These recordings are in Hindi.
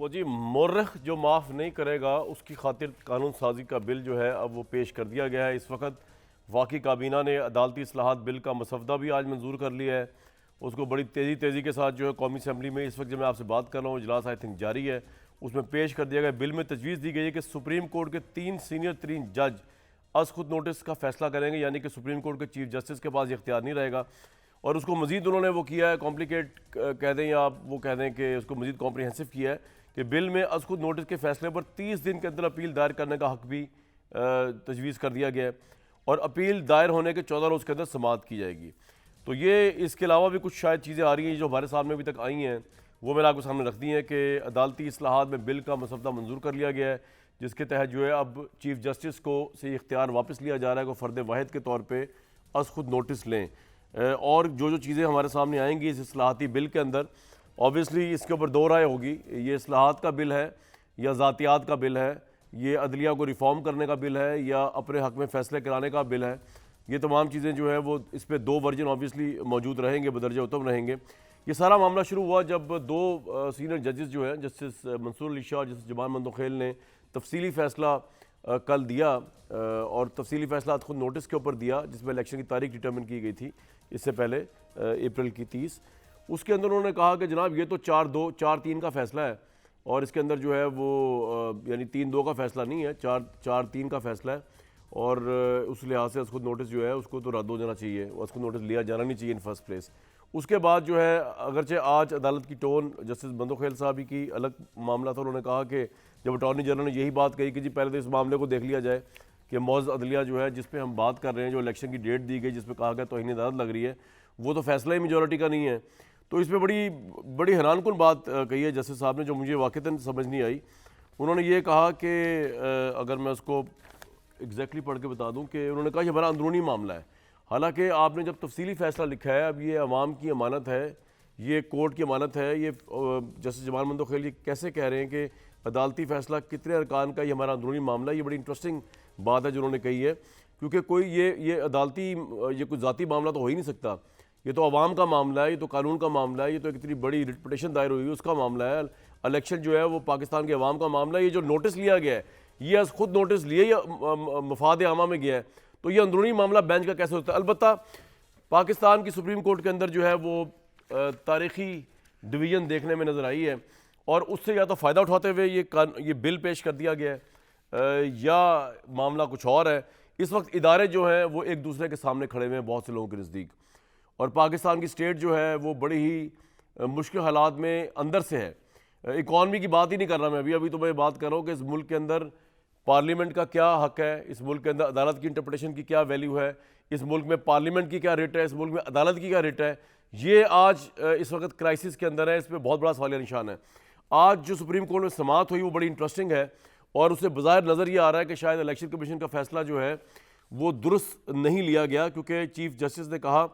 वो जी मौरख जो माफ़ नहीं करेगा उसकी खातिर कानून साजी का बिल जो है अब वो पेश कर दिया गया है। इस वक्त वाकई काबीना ने अदालती इस्लाहात बिल का मसवदा भी आज मंजूर कर लिया है। उसको बड़ी तेज़ी के साथ जो है कौमी असम्बली में इस वक्त जब मैं आपसे बात कर रहा हूँ इजलास आई थिंक जारी है, उसमें पेश कर दिया गया। बिल में तजवीज़ दी गई है कि सुप्रीम कोर्ट के 3 सीनियर तरीन जज अज खुद नोटिस का फैसला करेंगे, यानी कि सुप्रीम कोर्ट के चीफ जस्टिस के पास ये इख्तियार नहीं रहेगा। और उसको मज़ीद उन्होंने वो किया है, कॉम्प्लिकेट कह दें या आप वो कह दें कि उसको मज़ीद कॉम्प्रिहेंसिव किया है कि बिल में अज खुद नोटिस के फैसले पर 30 दिन के अंदर अपील दायर करने का हक भी तजवीज़ कर दिया गया है और अपील दायर होने के 14 रोज़ के अंदर समाअत की जाएगी। तो ये इसके अलावा भी कुछ शायद चीज़ें आ रही हैं जो हमारे सामने अभी तक आई हैं, वो मैंने आपके सामने रख दी हैं कि अदालती इस्लाहात में बिल का मसवदा मंजूर कर लिया गया है, जिसके तहत जो है अब चीफ जस्टिस को से इख्तियार वापस लिया जा रहा है कि फ़र्द वाहिद के तौर पर अज खुद नोटिस लें। और जो चीज़ें हमारे सामने आएंगी इस इस्लाहाती बिल के अंदर, ऑब्वियसली इसके ऊपर दो राय होगी, ये इस्लाहात का बिल है या ज़ातियात का बिल है, ये अदलिया को रिफॉर्म करने का बिल है या अपने हक़ में फ़ैसले कराने का बिल है। ये तमाम चीज़ें जो है वो इस पर दो वर्जन ऑब्वियसली मौजूद रहेंगे, बदरजा उत्तम रहेंगे। ये सारा मामला शुरू हुआ जब दो सीनियर जजेस जो हैं, जस्टिस मंसूर अली शाह और जस्टिस जमाल मंदोखेल ने तफसीली फ़ैसला कल दिया और तफसीली फ़ैसला खुद नोटिस के ऊपर दिया, जिसमें इलेक्शन की तारीख डिटर्मिन की गई थी इससे पहले अप्रैल की 30। उसके अंदर उन्होंने कहा कि जनाब ये तो 4-3 का फ़ैसला है और इसके अंदर जो है वो यानी 3-2 का फ़ैसला नहीं है, 4-3 का फ़ैसला है और उस लिहाज से उसको नोटिस जो है उसको तो रद्द हो जाना चाहिए, उसको नोटिस लिया जाना नहीं चाहिए इन फर्स्ट प्लेस। उसके बाद जो है अगरचे आज अदालत की टोन जस्टिस मंदोखेल साहब की अलग मामला था, उन्होंने कहा कि जब अटॉर्नी जनरल ने यही बात कही कि जी पहले तो इस मामले को देख लिया जाए कि मौज़ अदलिया जो है जिस पे हम बात कर रहे हैं, जो इलेक्शन की डेट दी गई जिस पे कहा गया तौहीन अदालत लग रही है, वो तो फैसला ही मेजॉरिटी का नहीं है। तो इस पर बड़ी हैरानकुन बात कही है जस्टिस साहब ने, जो मुझे वाक़ईतन समझ नहीं आई। उन्होंने ये कहा कि अगर मैं उसको एग्जैक्टली पढ़ के बता दूं कि उन्होंने कहा ये हमारा अंदरूनी मामला है। हालांकि आपने जब तफसीली फ़ैसला लिखा है, अब ये अवाम की अमानत है, ये कोर्ट की अमानत है, ये जस्टिस जमाल मंदोखेल ये कैसे कह रहे हैं कि अदालती फ़ैसला कितने अरकान का ये हमारा अंदरूनी मामला है। ये बड़ी इंटरेस्टिंग बात है जो उन्होंने कही है, क्योंकि कोई ये अदालती ये कोई ज़ाती मामला तो हो ही नहीं सकता, ये तो अवाम का मामला है, ये तो कानून का मामला है, ये तो इतनी बड़ी रिट पिटीशन दायर हुई है उसका मामला है। इलेक्शन जो है वो पाकिस्तान के अवाम का मामला है। ये जो नोटिस लिया गया है ये खुद नोटिस लिए या मफाद आमा में गया है, तो ये अंदरूनी मामला बेंच का कैसे होता है। अलबत्ता पाकिस्तान की सुप्रीम कोर्ट के अंदर जो है वो तारीखी डिवीज़न देखने में नज़र आई है और उससे या तो फ़ायदा उठाते हुए ये बिल पेश कर दिया गया है या मामला कुछ और है। इस वक्त इदारे जो हैं वो एक दूसरे के सामने खड़े हुए हैं बहुत से लोगों के नज़दीक, और पाकिस्तान की स्टेट जो है वो बड़ी ही मुश्किल हालात में अंदर से है। इकॉनमी की बात ही नहीं कर रहा मैं, अभी तो मैं बात कर रहा हूँ कि इस मुल्क के अंदर पार्लियामेंट का क्या हक है, इस मुल्क के अंदर अदालत की इंटरप्रिटेशन की क्या वैल्यू है, इस मुल्क में पार्लियामेंट की क्या रेट है, इस मुल्क में अदालत की क्या रेट है। ये आज इस वक्त क्राइसिस के अंदर है, इस पर बहुत बड़ा सवालिया निशान है। आज जो सुप्रीम कोर्ट में समाअत हुई वो बड़ी इंटरेस्टिंग है और उससे बज़ाहिर नज़र ये आ रहा है कि शायद इलेक्शन कमीशन का फैसला जो है वो दुरुस्त नहीं लिया गया, क्योंकि चीफ जस्टिस ने कहा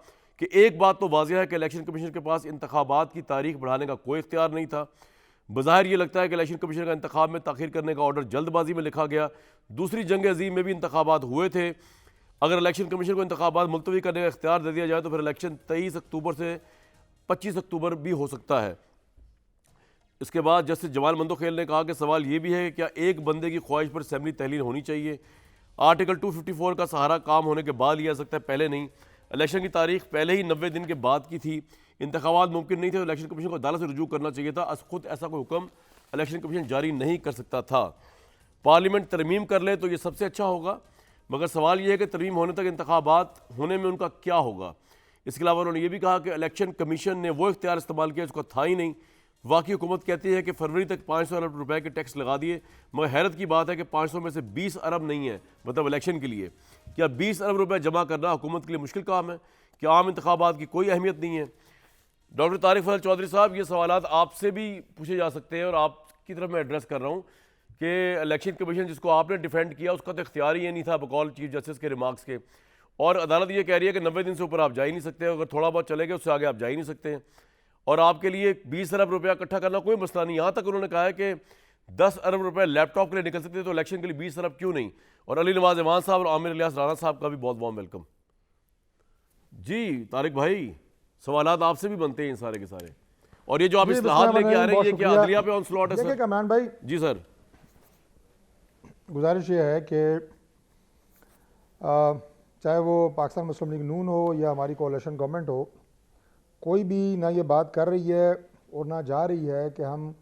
कि एक बात तो वाज़ेह है कि इलेक्शन कमीशन के पास इंतखाबात की तारीख बढ़ाने का कोई इख्तियार नहीं था। बज़ाहिर ये लगता है कि इलेक्शन कमीशन का इंतखाब में ताख़ीर करने का ऑर्डर जल्दबाजी में लिखा गया। दूसरी जंग अज़ीम में भी इंतखाबात हुए थे, अगर इलेक्शन कमीशन को इंतखाबात मुलतवी करने का इख्तियार दे दिया जाए तो फिर इलेक्शन 23 अक्टूबर से 25 अक्टूबर भी हो सकता है। इसके बाद जस्टिस जमाल मंदोखेल ने कहा कि सवाल ये भी है कि क्या एक बंदे की ख्वाहिश पर असम्बली तहलील होनी चाहिए। आर्टिकल 254 का सहारा काम होने के बाद लिया सकता है, पहले नहीं। इलेक्शन की तारीख पहले ही 90 दिन के बाद की थी, इंतखाबात मुमकिन नहीं थे तो इलेक्शन कमीशन को अदालत से रुजू करना चाहिए था। खुद ऐसा कोई हुक्म इलेक्शन कमीशन जारी नहीं कर सकता था। पार्लियामेंट तरमीम कर ले तो ये सबसे अच्छा होगा, मगर सवाल ये है कि तरमीम होने तक इंतखाबात होने में उनका क्या होगा। इसके अलावा उन्होंने ये भी कहा कि इलेक्शन कमीशन ने वो इख्तियार इस्तेमाल किया उसका था ही नहीं। वाकई हुकूमत कहती है कि फरवरी तक 500 अरब रुपए के टैक्स लगा दिए, मगर हैरत की बात है कि 500 में से 20 अरब नहीं है, मतलब इलेक्शन के लिए। क्या 20 अरब रुपए जमा करना हुकूमत के लिए मुश्किल काम है? क्या आम इंतखाबात की कोई अहमियत नहीं है? डॉक्टर तारिक फजल चौधरी साहब, ये सवालात आपसे भी पूछे जा सकते हैं और आपकी तरफ मैं एड्रेस कर रहा हूँ कि इलेक्शन कमीशन जिसको आपने डिफेंड किया उसका तो इख्तियार ही ये नहीं था बकौल चीफ जस्टिस के रिमार्क्स के, और अदालत ये कह रही है कि 90 दिन से ऊपर आप जा ही नहीं सकते, अगर थोड़ा बहुत चले गए उससे आगे आप जा ही नहीं सकते हैं, और आपके लिए 20 अरब रुपया इकट्ठा करना कोई मसला नहीं। यहाँ तक उन्होंने कहा है कि 10 अरब रुपए लैपटॉप के लिए निकल सकते तो इलेक्शन के लिए 20 अरब क्यों नहीं। और अली नवाज अमान साहब और आमिर इलियास राणा साहब का भी बहुत बहुत वेलकम। जी तारिक भाई, सवालात आपसे भी बनते हैं सारे के सारे। और ये जो आप जी, इस्लाहात लेके आ रहे हैं, ये क्या शुक्रिया। अदलिया पे ऑनस्लॉट है देखिए सर? कमरान भाई, जी सर। गुजारिश ये है कि चाहे वो पाकिस्तान मुस्लिम लीग नून हो या हमारी कोalition गवर्नमेंट हो, कोई भी ना ये बात कर रही है और ना जा रही है कि हम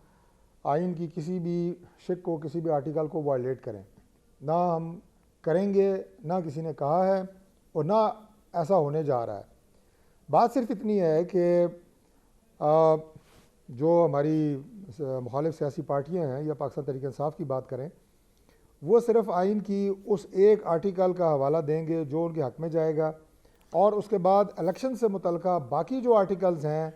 आइन की किसी भी शिक को, किसी भी आर्टिकल को वायलेट करें। ना हम करेंगे, ना किसी ने कहा है और ना ऐसा होने जा रहा है। बात सिर्फ इतनी है कि जो हमारी मुखालिफ सियासी पार्टियां हैं या पाकिस्तान तहरीक इंसाफ की बात करें, वो सिर्फ आइन की उस एक आर्टिकल का हवाला देंगे जो उनके हक़ में जाएगा, और उसके बाद इलेक्शन से मुतल्लिका बाकी जो आर्टिकल्स हैं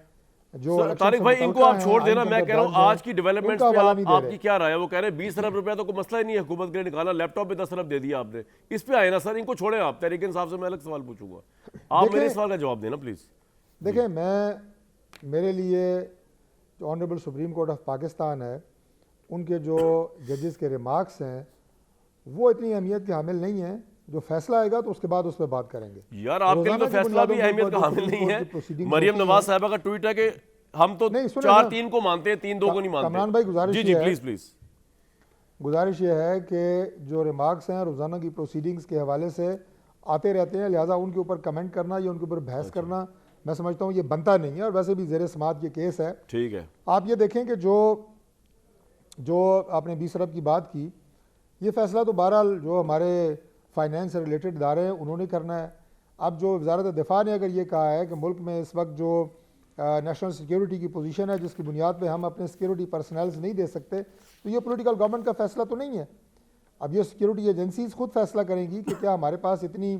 जो तारिक भाई, इनको आप छोड़ देना। मैं कह रहा हूँ आज की डेवलपमेंट्स पे आपकी क्या राय है? वो कह रहे हैं 20 अरब रुपया तो कोई मसला ही नहीं है हुकूमत के लिए निकालना, लैपटॉप पे 10 अरब दे दिया आपने। इस पे आए ना सर, इनको छोड़े आप। तहरीक इंसाफ से मैं अलग सवाल पूछूंगा, आप मेरे सवाल का जवाब देना प्लीज। देखें, मेरे लिए जो honourable supreme court of Pakistan है, उनके जो जजेस के रिमार्क्स हैं वो इतनी अहमियत के हामिल नहीं है। जो फैसला आएगा तो उसके बाद उस पर बात करेंगे। यार आपके लिए तो फैसला भी अहमियत का हामिल नहीं है। मरियम नवाज साहिबा का ट्वीट है कि हम तो 4-3 को मानते हैं, 3-2 को नहीं मानते। कमरान भाई, गुजारिश जी प्लीज प्लीज, गुजारिश ये है कि जो रिमार्क्स हैं रोज़ाना की प्रोसीडिंग्स के हवाले से आते रहते हैं, लिहाजा उनके ऊपर कमेंट करना या उनके ऊपर बहस करना मैं समझता हूँ ये बनता नहीं है, और वैसे भी ज़ेर समात ये केस है। ठीक है, आप ये देखें कि जो आपने 20 अरब की बात की, ये फैसला तो बहरहाल जो हमारे फाइनेंस से रिलेटेड इदारे हैं उन्होंने करना है। अब जो वज़ारत दिफा ने अगर ये कहा है कि मुल्क में इस वक्त जो नेशनल सिक्योरिटी की पोजीशन है जिसकी बुनियाद पे हम अपने सिक्योरिटी पर्सनल्स नहीं दे सकते, तो ये पॉलिटिकल गवर्नमेंट का फैसला तो नहीं है। अब ये सिक्योरिटी एजेंसीज खुद फैसला करेंगी कि क्या हमारे पास इतनी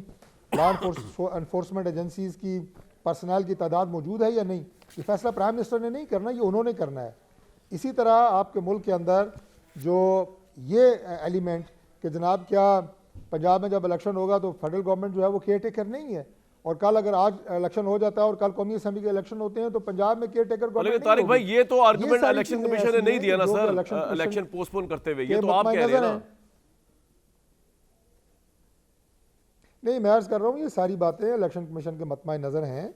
लॉ एनफोर्समेंट एजेंसीज की पर्सनल की तादाद मौजूद है या नहीं। ये फैसला प्राइम मिनिस्टर ने नहीं करना, ये उन्होंने करना है। इसी तरह आपके मुल्क के अंदर जो ये एलिमेंट कि जनाब क्या पंजाब में जब इलेक्शन होगा तो फेडरल गवर्नमेंट जो है वो केयर टेकर नहीं है, और कल अगर आज इलेक्शन हो जाता है और कल कौमी असेंबली के इलेक्शन होते हैं तो पंजाब में केयर टेकर गवर्नमेंट। तारिक भाई, ये तो आर्गुमेंट इलेक्शन कमीशन ने नहीं दिया ना सर, इलेक्शन पोस्टपोन करते हुए। ये तो आप कह रहे हैं ना। नहीं, मैं अर्ज कर रहा हूँ ये सारी बातें इलेक्शन कमीशन के मतमाय नज़र हैं,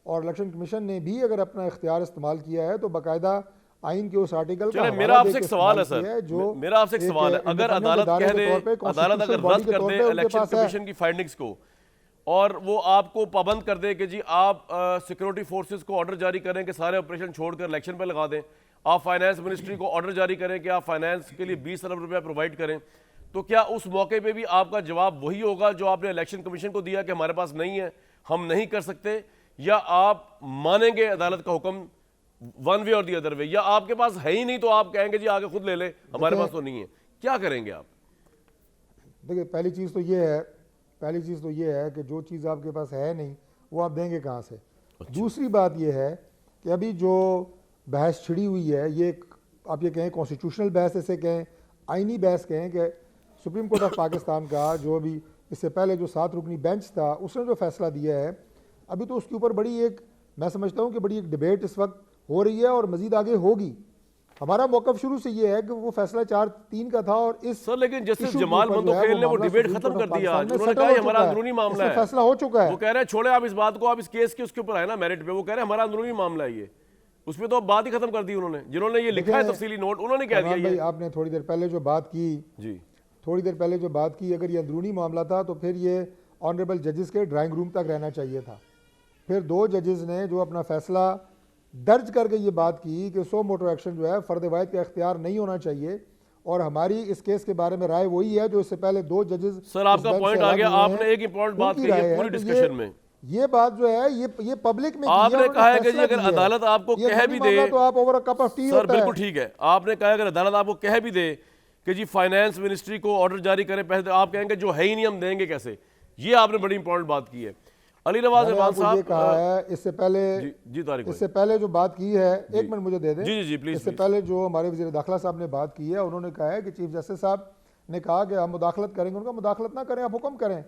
और इलेक्शन कमीशन ने भी अगर अपना इख्तियार इस्तेमाल किया है तो बाकायदा आइन के उस आर्टिकल का मेरा आपसे एक सवाल है सर, जो मेरा आपसे एक सवाल है, अगर अदालत कह दे, अदालत अगर रद्द कर दे इलेक्शन कमीशन की फाइंडिंग्स को और वो आपको पाबंद कर दे कि जी आप सिक्योरिटी फोर्सेस को ऑर्डर जारी करें कि सारे ऑपरेशन छोड़कर इलेक्शन पे लगा दें, आप फाइनेंस मिनिस्ट्री को ऑर्डर जारी करें कि आप फाइनेंस के लिए 20 अरब रुपया प्रोवाइड करें, तो क्या उस मौके पे भी आपका जवाब वही होगा जो आपने इलेक्शन कमीशन को दिया कि हमारे पास नहीं है, हम नहीं कर सकते, या आप मानेंगे अदालत का हुक्म वन वे और दी अदर वे, या आपके पास है ही नहीं तो आप कहेंगे जी आगे खुद ले ले, हमारे पास तो नहीं है? क्या करेंगे आप? देखिए, पहली चीज़ तो ये है कि जो चीज़ आपके पास है नहीं वो आप देंगे कहाँ से। अच्छा। दूसरी बात ये है कि अभी जो बहस छिड़ी हुई है, ये आप ये कहें कॉन्स्टिट्यूशनल बहस ऐसे कहें, आइनी बहस कहें, कि सुप्रीम कोर्ट ऑफ पाकिस्तान का जो अभी इससे पहले जो 7 रुकनी बेंच था उसने जो फैसला दिया है, अभी तो उसके ऊपर बड़ी एक, मैं समझता हूँ कि बड़ी एक डिबेट इस वक्त हो रही है और मजीद आगे होगी। हमारा मौकफ शुरू से ये है कि वो फैसला 4-3 का था, और इस सर लेकिन जस्टिस जमाल मंदोखेल ने वो डिबेट खत्म कर दिया। उन्होंने कहा हमारा अंदरूनी मामला है, फैसला हो चुका है। वो कह रहे हैं छोड़े आप इस बात को, आप इस केस के उसके ऊपर है ना मेरिट पे, वो कह रहे हैं हमारा अंदरूनी मामला है ये, उसमें तो बात ही खत्म कर दी उन्होंने। जिन्होंने ये लिखा है तफसीली नोट, उन्होंने कह दिया ये। आपने थोड़ी देर पहले जो बात की जी, थोड़ी देर पहले जो बात की, अगर ये अंदरूनी मामला था तो फिर ये ऑनरेबल जजेस के ड्राइंग रूम तक रहना चाहिए था। फिर 2 जजेस ने जो अपना फैसला दर्ज करके ये बात की कि सो मोटर एक्शन जो है फर्द वाहिद का इख्तियार नहीं होना चाहिए, और हमारी इस केस के बारे में राय वही है जो इससे पहले 2 जजेस। सर आपका पॉइंट आ गया, आपने एक इंपॉर्टेंट बात कही है पूरी डिस्कशन में। ये बात जो है ये पब्लिक में आपने कहा है कि जी अगर अदालत आपको कह भी दे तो आप over a cup of T. Sir बिल्कुल ठीक है, आपने कहा अगर अदालत आपको कह भी दे कि जी फाइनेंस मिनिस्ट्री को ऑर्डर जारी करें पहले, आप कहेंगे जो है ही नहीं हम देंगे कैसे। ये आपने बड़ी इंपॉर्टेंट बात की है। अली नवाज इरफान साहब कहा है इससे पहले, जी तारिक, इससे पहले जो बात की है, एक मिनट मुझे दे दें। जी जी प्लीज। इससे पहले जो हमारे वज़ीर दाखिला साहब ने बात की है, उन्होंने कहा है कि चीफ जस्टिस साहब ने कहा कि हम मुदाखलत करेंगे। उनका मुदाखलत ना करें, आप हुक्म करें।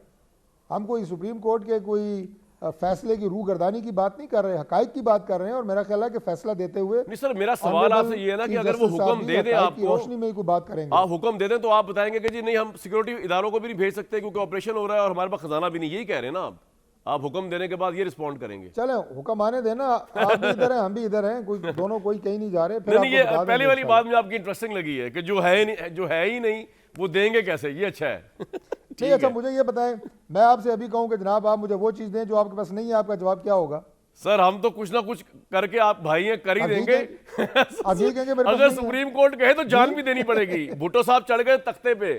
हम कोई सुप्रीम कोर्ट के कोई फैसले की रूह गर्दानी की बात नहीं कर रहे, हकाइक की बात कर रहे हैं, और मेरा ख्याल है कि फैसला देते हुए। नहीं सर, मेरा सवाल आपसे ये है ना कि अगर वो हुक्म दे दें आपको, रोशनी में कोई बात करेंगे, आप हुक्म दे दें तो आप बताएंगे कि जी नहीं हम सिक्योरिटी इदारों को भी नहीं भेज सकते क्योंकि ऑपरेशन हो रहा है और हमारे पास खजाना भी नहीं, यही कह रहे हैं ना आप? आप हुक्म देने के बाद ये रिस्पॉन्ड करेंगे। चले हुक्म आने देना, आप भी इधर हैं हम भी इधर हैं, कोई दोनों कोई कहीं नहीं जा रहे। फिर नहीं, ये आपको बता पहले देंगे वाली इंशाल्लाह। बात मुझे आपकी इंटरेस्टिंग लगी है कि जो है ही नहीं वो देंगे कैसे, ये अच्छा है। नहीं अच्छा, मुझे ये बताएं, मैं आपसे अभी कहूं कि जनाब आप मुझे वो चीज़ दें जो आपके पास नहीं है, आपका जवाब क्या होगा? सर हम तो कुछ ना कुछ करके, आप भाई हैं, कर ही अभी देंगे। अभी कहेंगे मेरे पास अगर नहीं है। सुप्रीम कोर्ट कहे तो जान भी देनी पड़ेगी। भुट्टो साहब चढ़ गए तख्ते पे,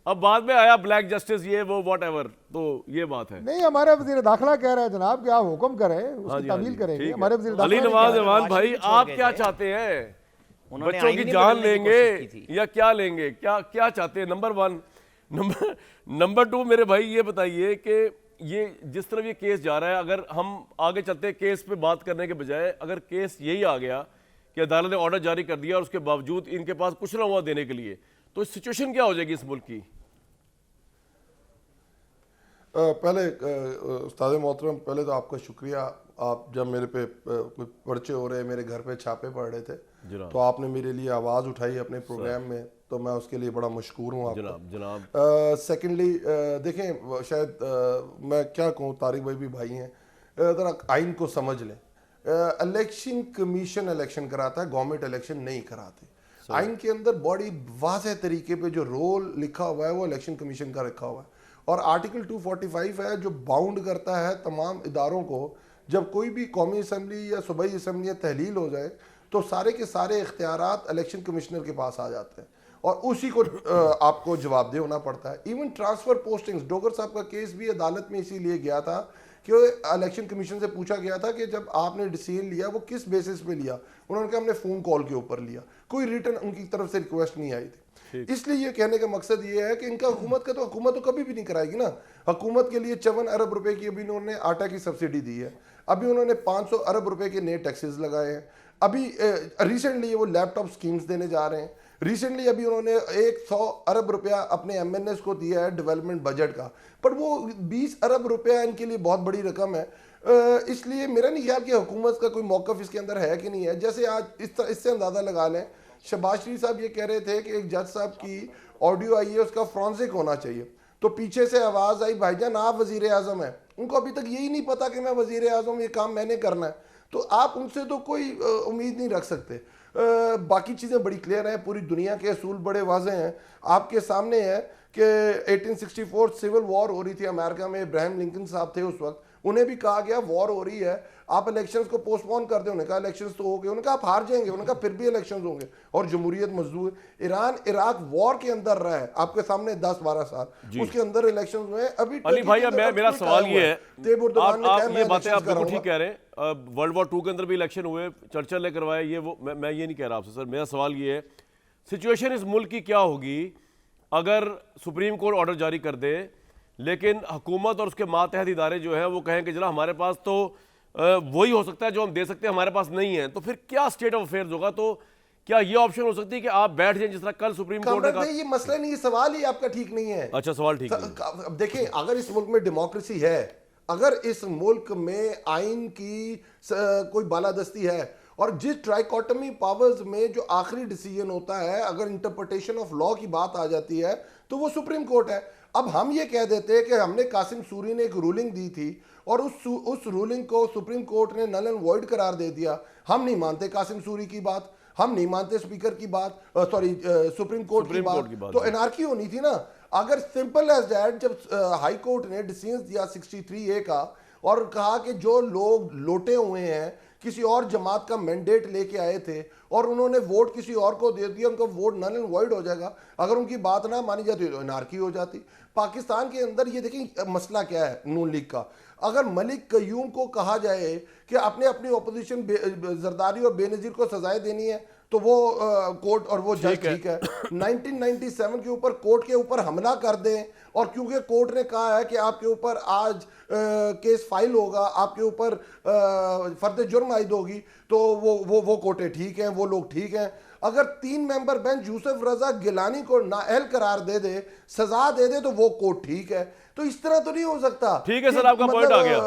अब बाद में आया ब्लैक जस्टिस, ये वो व्हाटएवर, तो ये बात है। नहीं, हमारे वजीर दाखिला कह रहे हैं जनाब कि आप हुक्म करें, हाँ उसकी जी, हाँ तामील जी, करेंगे। ठीक है। हमारे वजीर अली दाखिला ने नवाज कहा है। जवान भाई, वाशिंगटन आप छोड़ क्या गए थे। चाहते हैं? उन्होंने बच्चों आईन की ही जान बदलने की लेंगे कोशिश की थी। या क्या लेंगे? क्या चाहते हैं? Number one. नंबर टू, मेरे भाई ये बताइए कि ये जिस तरह ये केस जा रहा है, अगर हम आगे चलते हैं केस पे बात करने के बजाय, अगर केस यही आ गया कि अदालत ने ऑर्डर जारी कर दिया और उसके बावजूद इनके पास कुछ ना हुआ देने के लिए, तो सिचुएशन क्या हो जाएगी इस मुल्क की? पहले उस्ताद मोहतरम, पहले तो आपका शुक्रिया। आप जब मेरे पे कोई पर्चे हो रहे, मेरे घर पे छापे पड़ रहे थे, जनाब। तो आपने मेरे लिए आवाज़ उठाई अपने प्रोग्राम में, तो मैं उसके लिए बड़ा मशकूर हूँ आपका। जनाब सेकेंडली देखें, शायद मैं क्या कहूँ, तारिक भाई भी भाई हैं, ज़रा आइन को समझ लें। इलेक्शन कमीशन इलेक्शन कराता है, गवर्नमेंट इलेक्शन नहीं कराती। आइन के अंदर बड़ी वाज़ेह तरीके पे जो रोल लिखा हुआ है वो इलेक्शन कमीशन का रखा हुआ है, और आर्टिकल 245 है जो बाउंड करता है तमाम इदारों को, जब कोई भी कौमी असम्बली या सूबाई असम्बली तहलील हो जाए तो सारे के सारे इख्तियारात इलेक्शन कमिश्नर के पास आ जाते हैं और उसी को आपको जवाबदेह होना पड़ता है। इवन ट्रांसफ़र पोस्टिंग्स, डोगर साहब का केस भी अदालत में इसीलिए गया था कि इलेक्शन कमीशन से पूछा गया था कि जब आपने डिसीजन लिया वो किस बेसिस पे लिया, उन्होंने कहा हमने फ़ोन कॉल के ऊपर लिया, कोई रिटर्न उनकी तरफ से रिक्वेस्ट नहीं आई थी। इसलिए ये कहने का मकसद ये है कि इनका हुकूमत तो कभी भी नहीं कराएगी ना। हुकूमत के लिए 54 अरब रुपए की अभी उन्होंने आटा की सब्सिडी दी है, अभी उन्होंने 500 अरब रुपए के नए टैक्सेस लगाए हैं, अभी रिसेंटली वो लैपटॉप स्कीम्स देने जा रहे हैं, रिसेंटली अभी उन्होंने 100 अरब रुपया अपने MNS को दिया है डेवलपमेंट बजट का, पर वो 20 अरब रुपया इनके लिए बहुत बड़ी रकम है। इसलिए मेरा नहीं ख्याल कि हुकूमत का कोई मौक़िफ़ इसके अंदर है कि नहीं है। जैसे आज इससे अंदाज़ा लगा लें, शहबाज शरीफ साहब ये कह रहे थे कि एक जज साहब की ऑडियो आई है, उसका फ्रॉन्सिक होना चाहिए, तो पीछे से आवाज़ आई भाईजान आप वज़ीर आज़म हैं, उनको अभी तक यही नहीं पता कि मैं वज़ीर आज़म, ये काम मैंने करना है, तो आप उनसे तो कोई उम्मीद नहीं रख सकते। बाकी चीज़ें बड़ी क्लियर हैं, पूरी दुनिया के असूल बड़े वाज़े हैं, आपके सामने है कि 1864 सिविल वॉर हो रही थी अमेरिका में, इब्राहिम लिंकन साहब थे उस वक्त, उन्हें भी कहा गया वॉर हो रही है, आप इलेक्शंस को पोस्टपोन कर दें, उन्होंने कहा इलेक्शंस तो हो गए, उन्होंने कहा आप हार जाएंगे, उन्होंने कहा फिर भी इलेक्शंस होंगे, और जमहूरियत मजदूर। ईरान इराक वॉर के अंदर रहा है आपके सामने 10-12 साल, उसके अंदर इलेक्शंस हुए। अभी अली भाई, मेरा सवाल ये है, आप ये बातें आप बिल्कुल ठीक कह रहे हैं, वर्ल्ड वॉर 2 के अंदर भी इलेक्शन हुए, चर्चिल ने करवाए, ये वो, मैं ये नहीं कह रहा आपसे सर, मेरा सवाल ये है, सिचुएशन इस मुल्क की क्या होगी अगर सुप्रीम कोर्ट ऑर्डर जारी कर दे, लेकिन हुकूमत और उसके मातहत इदारे जो हैं वो कहें कि जरा हमारे पास तो वही हो सकता है जो हम दे सकते हैं, हमारे पास नहीं है, तो फिर क्या स्टेट ऑफ अफेयर्स होगा? तो क्या ये ऑप्शन हो सकती है कि आप बैठ जाएं जिस तरह कल सुप्रीम कोर्ट ने कहा? ये मसला नहीं, ये सवाल ही आपका ठीक नहीं है। अच्छा, सवाल ठीक है। अब देखें, अगर इस मुल्क में डेमोक्रेसी है, अगर इस मुल्क में आइन की कोई बालादस्ती है, और जिस ट्राइकोटमी पावर्स में जो आखिरी डिसीजन होता है, अगर इंटरप्रिटेशन ऑफ लॉ की बात आ जाती है तो वो सुप्रीम कोर्ट है। अब हम ये कह देते हैं कि हमने कासिम सूरी ने एक रूलिंग दी थी और उस रूलिंग को सुप्रीम कोर्ट ने नल एंड वॉइड करार दे दिया, हम नहीं मानते कासिम सूरी की बात, हम नहीं मानते स्पीकर की बात, सॉरी सुप्रीम कोर्ट की बात, तो एनार्की होनी थी ना। अगर सिंपल एज दैट, जब हाई कोर्ट ने डिसीजन दिया 63A का और कहा कि जो लोग लोटे हुए हैं, किसी और जमात का मैंडेट लेके आए थे और उन्होंने वोट किसी और को दे दिया, उनका वोट नल एंड वॉइड हो जाएगा, अगर उनकी बात ना मानी जाती तो एनार्की हो जाती। पाकिस्तान के अंदर ये देखिए मसला क्या है नून लीग का, अगर मलिक कयूम को कहा जाए कि अपने अपनी अपोजिशन जरदारी और बेनजीर को सजाएं देनी है तो वो कोर्ट और वो जज ठीक है। 1997 के ऊपर कोर्ट के ऊपर हमला कर दें, और क्योंकि कोर्ट ने कहा है कि आपके ऊपर आज केस फाइल होगा, आपके ऊपर फर्द जुर्म आयद होगी, तो वो कोर्टें ठीक हैं, वो लोग ठीक हैं। अगर 3 मेंबर बेंच यूसुफ रजा गिलानी को नाअहल करार दे दे, सजा दे दे, तो वो कोर्ट ठीक है। तो इस तरह तो नहीं हो सकता। ठीक है सर, आपका पॉइंट आ गया,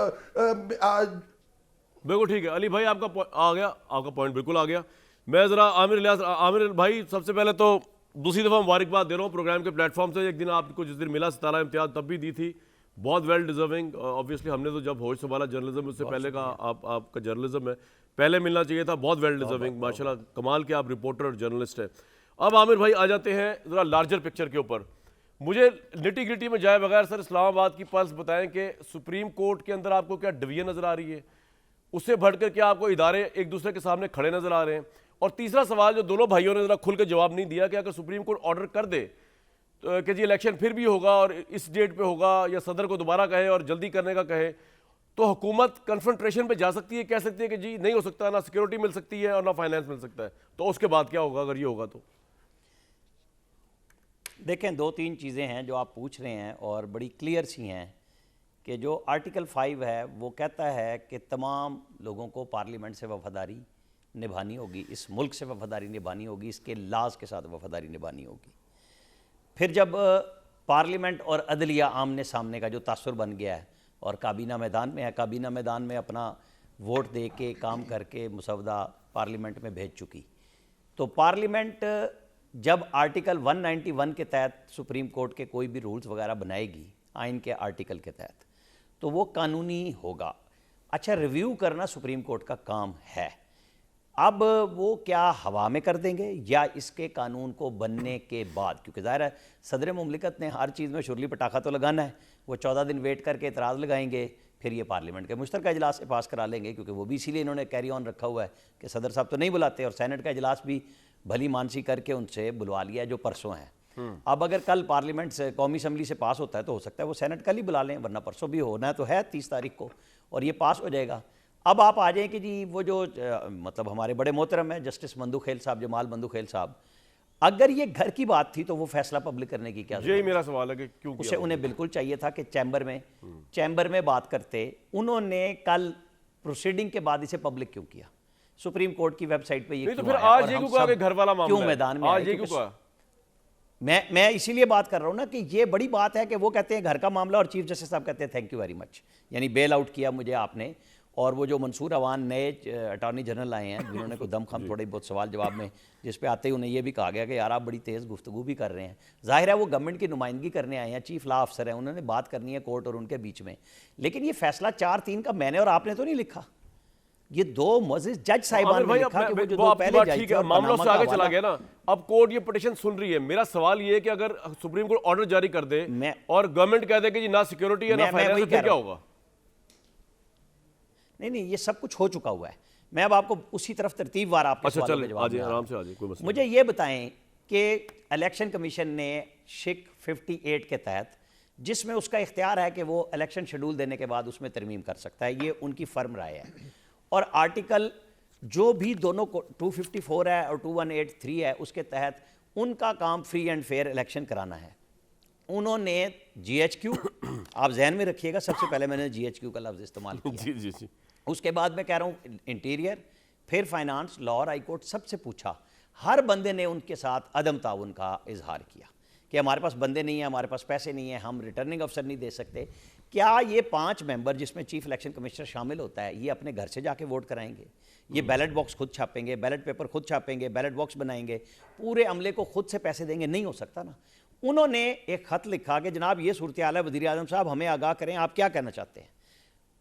बिल्कुल ठीक है। अली भाई आपका आ गया, आपका पॉइंट बिल्कुल आ गया। मैं ज़रा आमिर भाई, सबसे पहले तो दूसरी दफ़ा मुबारकबाद दे रहा हूँ प्रोग्राम के प्लेटफॉर्म से। एक दिन आपको जिस दिन मिला सितारा इम्तियाज़ तब भी दी थी, बहुत वेल डिजर्विंग। ऑब्वियसली हमने तो जब होश संभाला जर्नलिज्म उससे पहले का आपका जर्नलिज्म है, पहले मिलना चाहिए था। बहुत वेल डिजर्विंग, माशाल्लाह, कमाल के आप रिपोर्टर और जर्नलिस्ट हैं। अब आमिर भाई आ जाते हैं ज़रा लार्जर पिक्चर के ऊपर। मुझे निटी ग्रिटी में जाए बगैर सर इस्लामाबाद की पल्स बताएं कि सुप्रीम कोर्ट के अंदर आपको क्या डिवीजन नज़र आ रही है, उससे बढ़कर क्या आपको इदारे एक दूसरे के सामने खड़े नज़र आ रहे हैं? और तीसरा सवाल जो दोनों भाइयों ने ज़रा खुल के जवाब नहीं दिया कि अगर सुप्रीम कोर्ट ऑर्डर कर दे तो कि जी इलेक्शन फिर भी होगा और इस डेट पे होगा, या सदर को दोबारा कहे और जल्दी करने का कहे, तो हुकूमत कन्फ्रंट्रेशन पे जा सकती है, कह सकती है कि जी नहीं हो सकता, ना सिक्योरिटी मिल सकती है और ना फाइनेंस मिल सकता है, तो उसके बाद क्या होगा अगर ये होगा तो? देखें, दो तीन चीज़ें हैं जो आप पूछ रहे हैं और बड़ी क्लियर सी हैं कि जो आर्टिकल 5 है वो कहता है कि तमाम लोगों को पार्लियामेंट से वफादारी निभानी होगी, इस मुल्क से वफादारी निभानी होगी, इसके लाज के साथ वफादारी निभानी होगी। फिर जब पार्लियामेंट और अदलिया आमने सामने का जो तासुर बन गया है और काबीना मैदान में है, काबीना मैदान में अपना वोट दे के काम करके मुसवदा पार्लियामेंट में भेज चुकी, तो पार्लियामेंट जब आर्टिकल 191 के तहत सुप्रीम कोर्ट के कोई भी रूल्स वगैरह बनाएगी आइन के आर्टिकल के तहत, तो वो कानूनी होगा। अच्छा, रिव्यू करना सुप्रीम कोर्ट का काम है। अब वो क्या हवा में कर देंगे या इसके कानून को बनने के बाद, क्योंकि ज़ाहिर है सदर मुमलिकत ने हर चीज़ में शुरली पटाखा तो लगाना है, वो 14 दिन वेट करके एतराज़ लगाएंगे, फिर ये पार्लियामेंट के मुश्तरका इजलास से पास करा लेंगे, क्योंकि वो भी इसीलिए इन्होंने कैरी ऑन रखा हुआ है कि सदर साहब तो नहीं बुलाते, और सेनेट का इजलास भी भली मानसी करके उनसे बुलवा लिया है जो परसों है। अब अगर कल पार्लियामेंट से कौमी असम्बली से पास होता है तो हो सकता है वो सेनेट कल ही बुला लें, वरना परसों भी होना तो है 30 तारीख को, और ये पास हो जाएगा। अब आप आ जाएं कि जी वो जो मतलब हमारे बड़े मोहतरम है जस्टिस मंदूखेल साहब, जमाल मंदूखेल साहब, अगर ये घर की बात थी तो वो फैसला पब्लिक करने की क्या जरूरत? यही मेरा सवाल है कि क्यों उसे उन्हें बिल्कुल चाहिए था कि चैम्बर में बात करते। उन्होंने कल प्रोसीडिंग के बाद इसे पब्लिक क्यों किया? सुप्रीम कोर्ट की वेबसाइट पे ये नहीं, तो क्यों फिर आया? आज और ये हम क्यों कहा कि सब घर वाला मामला क्यों है? मैदान में आज आए? ये क्यों क्योंकि कहा? मैं इसीलिए बात कर रहा हूं ना कि ये बड़ी बात है कि वो कहते हैं घर का मामला और चीफ जस्टिस साहब कहते हैं थैंक यू वेरी मच, यानी बेल आउट किया मुझे आपने। और वो जो मंसूर अवान नए अटॉर्नी जनरल आए हैं जिन्होंने को दम खम थोड़े बहुत सवाल जवाब में, जिस पे आते ही उन्हें ये भी कहा गया कि यार आप बड़ी तेज़ गुफ्तगू भी कर रहे हैं, जाहिर है वो गवर्नमेंट की नुमाइंदगी करने आए हैं, चीफ लॉ अफसर हैं, उन्होंने बात करनी है कोर्ट और उनके बीच में। लेकिन ये फैसला 4-3 का मैंने और आपने तो नहीं लिखा, ये दो मुअज़्ज़िज़ जज साहिबान ने लिखा कि वो जो दो पहले जज थे, मामला उससे आगे चला गया ना। अब कोर्ट ये पिटीशन सुन रही है। मेरा सवाल ये है कि अगर सुप्रीम कोर्ट ऑर्डर जारी कर दे और गवर्नमेंट कह दे कि जी ना सिक्योरिटी है ना फाइनेंस, फिर क्या होगा? नहीं, ये सब कुछ हो चुका हुआ है। मैं अब आपको उसी तरफ तरतीबवार आपके सवालों के जवाब चलिए आराम से आ जाइए, कोई मसला मुझे ये बताएं कि इलेक्शन कमीशन ने शिक 58 के तहत, जिसमें उसका इख्तियार है कि वो इलेक्शन शेड्यूल देने के बाद उसमें तरमीम कर सकता है, ये उनकी फर्म राय है। और आर्टिकल जो भी दोनों को 254 है और 2183 है, उसके तहत उनका काम फ्री एंड फेयर इलेक्शन कराना है। उन्होंने GHQ आप जहन में रखिएगा, सबसे पहले मैंने GHQ का लफ्ज़ इस्तेमाल किया, जी। उसके बाद मैं कह रहा हूँ इंटीरियर, फिर फाइनेंस, लॉ और हाई कोर्ट, सबसे पूछा। हर बंदे ने उनके साथ अदम ताउन का इजहार किया कि हमारे पास बंदे नहीं है, हमारे पास पैसे नहीं है, हम रिटर्निंग अफसर नहीं दे सकते। क्या ये 5 मेंबर जिसमें चीफ इलेक्शन कमिश्नर शामिल होता है, ये अपने घर से जाके वोट कराएंगे? ये बैलेट बॉक्स खुद छापेंगे, बैलेट पेपर खुद छापेंगे, बैलेट बॉक्स बनाएंगे, पूरे अमले को खुद से पैसे देंगे? नहीं हो सकता ना। उन्होंने एक ख़त लिखा कि जनाब ये सूरत हाल है, वज़ीर आज़म साहब हमें आगाह करें, आप क्या कहना चाहते हैं।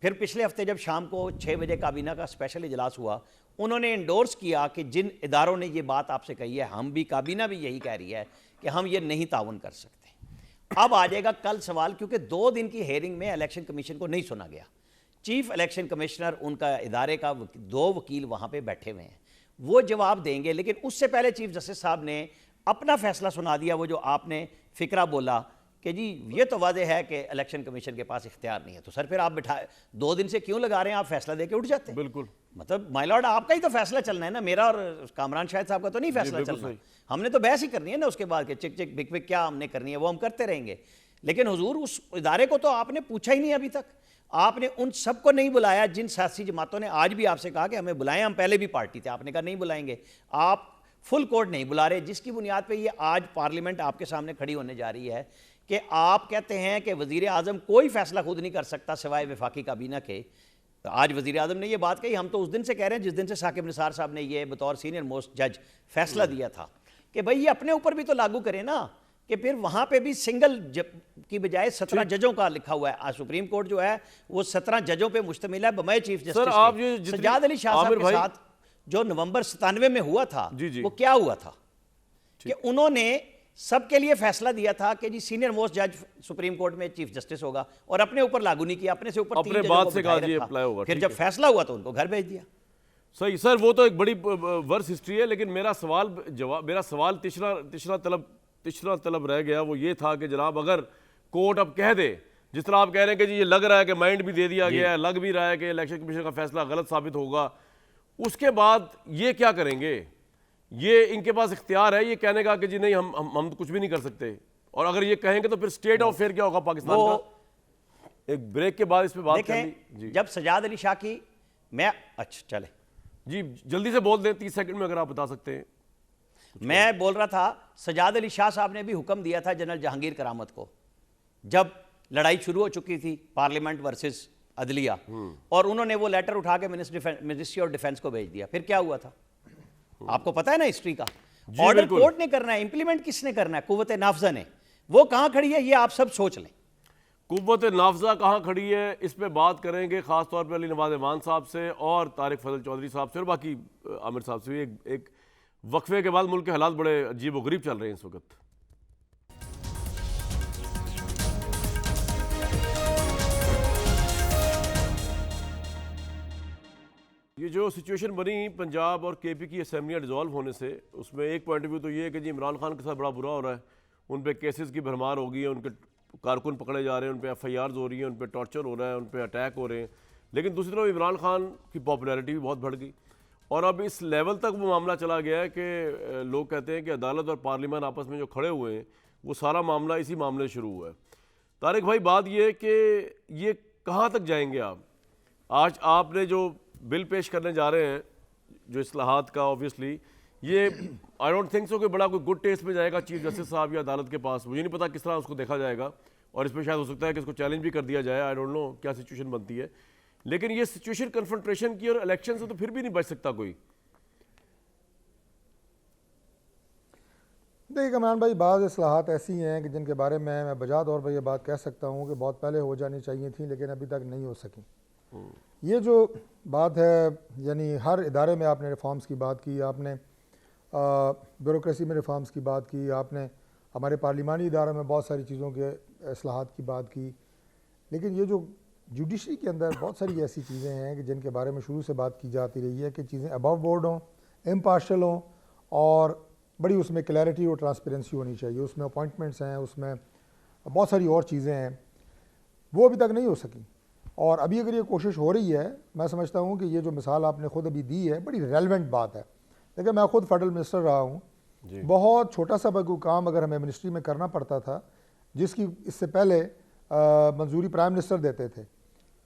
फिर पिछले हफ्ते जब शाम को 6 बजे काबीना का स्पेशल इजलास हुआ, उन्होंने इंडोर्स किया कि जिन इदारों ने ये बात आपसे कही है, हम भी, काबीना भी यही कह रही है कि हम ये नहीं ताउन कर सकते। अब आ जाएगा कल सवाल, क्योंकि 2 दिन की हेयरिंग में इलेक्शन कमीशन को नहीं सुना गया। चीफ इलेक्शन कमिश्नर, उनका इदारे का 2 वकील वहाँ पे बैठे हुए हैं, वो जवाब देंगे। लेकिन उससे पहले चीफ जस्टिस साहब ने अपना फैसला सुना दिया, वो जो आपने फिक्रा बोला कि जी ये तो वादे है कि इलेक्शन कमीशन के पास इख्तियार नहीं है। तो सर फिर आप बिठा 2 दिन से क्यों लगा रहे हैं? आप फैसला दे के उठ जाते हैं। बिल्कुल, मतलब माय लॉर्ड आपका ही तो फैसला चलना है ना, मेरा और कामरान शाहिद साहब का तो नहीं फैसला चलना। हमने तो बहस ही करनी है ना उसके बाद के चिक चिक बिक बिक क्या हमने करनी है वो हम करते रहेंगे। लेकिन हुजूर उस इदारे को तो आपने पूछा ही नहीं अभी तक। आपने उन सबको नहीं बुलाया जिन सियासी जमातों ने आज भी आपसे कहा कि हमें बुलाएं, हम पहले भी पार्टी थे, आपने कहा नहीं बुलाएंगे। आप फुल कोर्ट नहीं बुला रहे, जिसकी बुनियाद पे ये आज पार्लियामेंट आपके सामने खड़ी होने जा रही है कि आप कहते हैं कि वज़ीर आज़म कोई फैसला खुद नहीं कर सकता सिवाय वफाकी काबीना के। तो आज वज़ीर आज़म ने ये बात कही, हम तो उस दिन से कह रहे हैं जिस दिन से साकिब निसार साहब ने ये बतौर सीनियर मोस्ट जज फैसला दिया था कि भाई ये अपने ऊपर भी तो लागू करें ना, कि फिर वहां पे भी सिंगल की बजाय 17 जजों का लिखा हुआ है। आज सुप्रीम कोर्ट जो है वो 17 जजों पे मुश्तमिल है बमय चीफ जस्टिस सर, आप ये के। जितनी- सजाद अली शाह साहब आमिर के भाई- साथ जो नवंबर 97 में हुआ था, जी, जी। वो क्या हुआ था कि उन्होंने सबके लिए फैसला दिया था कि जी सीनियर मोस्ट जज सुप्रीम कोर्ट में चीफ जस्टिस होगा, और अपने ऊपर लागू नहीं किया, अपने से ऊपर अपने 3 जजों बाद को से बिठाए कहा जी रखा। apply होगा, फिर ठीक जब है। फैसला हुआ तो उनको घर भेज दिया। सही सर, वो तो एक बड़ी वर्स हिस्ट्री है, लेकिन मेरा सवाल तीसरा तलब रह गया। वो ये था कि जनाब अगर कोर्ट अब कह दे, जिस तरह आप कह रहे हैं कि जी ये लग रहा है कि माइंड भी दे दिया गया है, लग भी रहा है कि इलेक्शन कमीशन का फैसला गलत साबित होगा, उसके बाद ये क्या करेंगे? ये इनके पास इख्तियार है ये कहने का कि जी नहीं हम तो कुछ भी नहीं कर सकते, और अगर ये कहेंगे तो फिर स्टेट ऑफ फेयर क्या होगा पाकिस्तान वो का? एक ब्रेक के बाद इस पे बात करनी देखें, जी जब सजाद अली शाह की अच्छा चले, जी जल्दी से बोल दें 30 सेकंड में अगर आप बता सकते हैं। मैं बोल रहा था सजाद अली शाह साहब ने भी हुक्म दिया था जनरल जहांगीर करामत को, जब लड़ाई शुरू हो चुकी थी पार्लियामेंट वर्सेस अदलिया, और उन्होंने वो लेटर उठा के मिनिस्ट्री ऑफ डिफेंस को भेज दिया। फिर क्या हुआ था आपको पता है ना हिस्ट्री का। जी, ऑर्डर बिल्कुल। कोर्ट ने करना है, इंप्लीमेंट किसने करना है? कुव्वत नाफजा ने। वो कहां खड़ी है ये आप सब सोच लें। कुव्वत नाफजा कहाँ खड़ी है, इस पे बात करेंगे खास तौर पे अली नवाज ईमान साहब से और तारिक फजल चौधरी साहब से और बाकी आमिर साहब से भी। एक वक्फे के बाद मुल्क के हालात बड़े अजीब व गरीब चल रहे हैं इस वक्त। ये जो सिचुएशन बनी पंजाब और केपी की असेंबलियाँ डिज़ोल्व होने से, उसमें एक पॉइंट ऑफ व्यू तो ये है कि जी इमरान खान के साथ बड़ा बुरा हो रहा है, उन पे केसेस की भरमार हो गई है, उनके कारकुन पकड़े जा रहे हैं, उन पे FIRs हो रही हैं, उन पे टॉर्चर हो रहा है, उन पे अटैक हो रहे हैं। लेकिन दूसरी तरफ इमरान खान की पॉपुलैरिटी भी बहुत बढ़ गई, और अब इस लेवल तक वो मामला चला गया है कि लोग कहते हैं कि अदालत और पार्लियामान आपस में जो खड़े हुए हैं वो सारा मामला इसी मामले से शुरू हुआ है। तारिक भाई, बात ये है कि ये कहाँ तक जाएंगे आप? आज आपने जो बिल पेश करने जा रहे हैं जो इस्लाहात का, ऑब्वियसली ये आई डोंट थिंक सो कि बड़ा कोई गुड टेस्ट में जाएगा चीफ जस्टिस साहब या अदालत के पास। मुझे नहीं पता किस तरह उसको देखा जाएगा, और इस पर शायद हो सकता है कि इसको चैलेंज भी कर दिया जाए। आई डोंट नो क्या सिचुएशन बनती है, लेकिन ये सिचुएशन कन्फ्रंट्रेशन की और इलेक्शन से तो फिर भी नहीं बच सकता कोई। देखिए कमरान भाई, बाज़ इस्लाहात ऐसी हैं कि जिनके बारे में मैं बजा तौर पर यह बात कह सकता हूँ कि बहुत पहले हो जानी चाहिए थी, लेकिन अभी तक नहीं हो सकी। ये जो बात है, यानी हर इदारे में आपने रिफॉर्म्स की बात की, आपने ब्यूरोक्रेसी में रिफॉर्म्स की बात की, आपने हमारे पार्लिमानी इदारों में बहुत सारी चीज़ों के इस्लाहात की बात की, लेकिन ये जो जुडिशरी के अंदर बहुत सारी ऐसी चीज़ें हैं कि जिनके बारे में शुरू से बात की जाती रही है कि चीज़ें अबव बोर्ड हों, इम्पार्शल हों, और बड़ी उसमें क्लैरिटी और ट्रांसपेरेंसी होनी चाहिए। उसमें अपॉइंटमेंट्स हैं, उसमें बहुत सारी और चीज़ें हैं, वो अभी तक नहीं हो सकी। और अभी अगर ये कोशिश हो रही है, मैं समझता हूँ कि ये जो मिसाल आपने ख़ुद अभी दी है बड़ी रेलेवेंट बात है। देखिए, मैं ख़ुद फेडरल मिनिस्टर रहा हूँ, बहुत छोटा सा कोई काम अगर हमें मिनिस्ट्री में करना पड़ता था, जिसकी इससे पहले मंजूरी प्राइम मिनिस्टर देते थे,